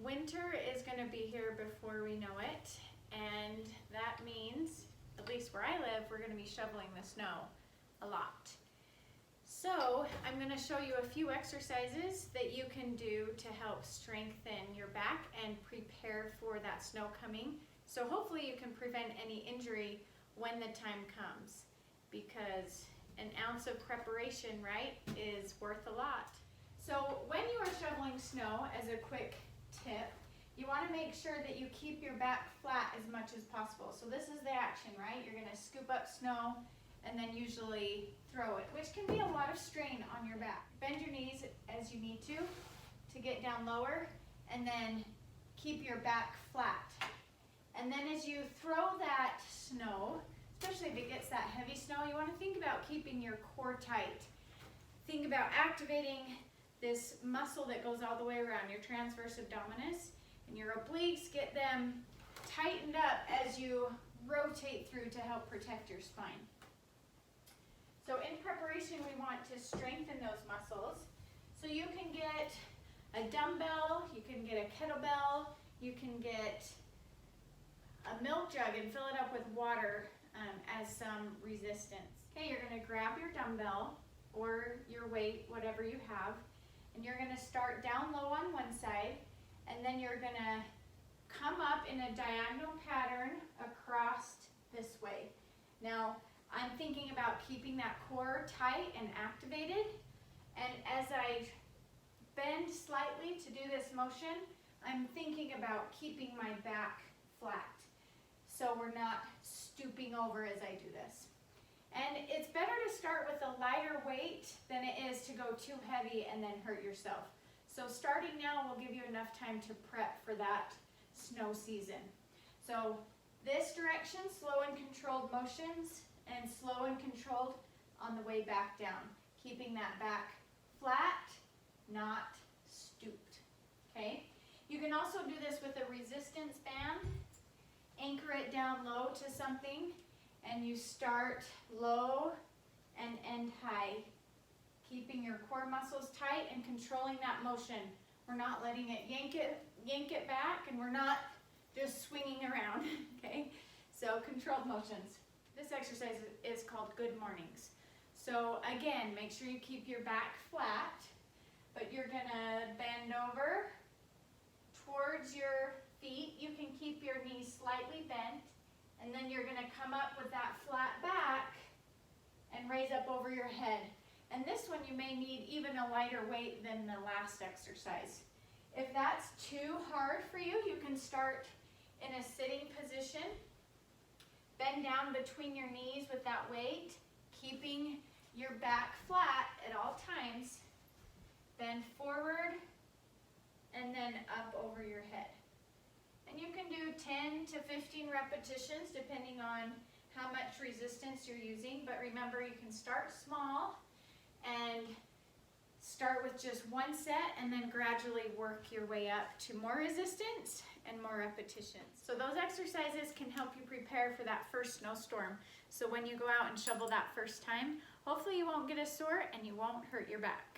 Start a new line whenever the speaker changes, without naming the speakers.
winter is going to be here before we know it, and that means, at least where I live, we're going to be shoveling the snow a lot. So I'm going to show you a few exercises that you can do to help strengthen your back and prepare for that snow coming. So hopefully you can prevent any injury when the time comes, because an ounce of preparation, right, is worth a lot. So when you are shoveling snow, as a quick tip, you want to make sure that you keep your back flat as much as possible. So this is the action, right? You're going to scoop up snow and then usually throw it, which can be a lot of strain on your back. Bend your knees as you need to get down lower, and then keep your back flat. And then as you throw that snow, especially if it gets that heavy snow, you want to think about keeping your core tight. Think about activating this muscle that goes all the way around, your transverse abdominis, and your obliques. Get them tightened up as you rotate through to help protect your spine. So in preparation, we want to strengthen those muscles. So you can get a dumbbell, you can get a kettlebell, you can get a milk jug and fill it up with water as some resistance. Okay, you're going to grab your dumbbell or your weight, whatever you have, and you're going to start down low on one side, and then you're going to come up in a diagonal pattern across this way. Now, I'm thinking about keeping that core tight and activated, and as I bend slightly to do this motion, I'm thinking about keeping my back flat, so we're not stooping over as I do this. And it's better to start with a lighter weight than it is to go too heavy and then hurt yourself. So starting now will give you enough time to prep for that snow season. So this direction, slow and controlled motions, and slow and controlled on the way back down. Keeping that back flat, not stooped, okay? You can also do this with a resistance band. Anchor it down low to something, and you start low and end high. Keeping your core muscles tight and controlling that motion. We're not letting it yank it back, and we're not just swinging around, okay? So controlled motions. This exercise is called Good Mornings. So again, make sure you keep your back flat, but you're gonna bend over towards your feet. You can keep your knees slightly bent, and then you're gonna come up with that flat back and raise up over your head. And this one you may need even a lighter weight than the last exercise. If that's too hard for you, you can start in a sitting position. Bend down between your knees with that weight, keeping your back flat at all times. Bend forward and then up over your head. And you can do 10 to 15 repetitions depending on how much resistance you're using. But remember, you can start small and start with just one set and then gradually work your way up to more resistance and more repetitions. So those exercises can help you prepare for that first snowstorm. So when you go out and shovel that first time, hopefully you won't get a sore and you won't hurt your back.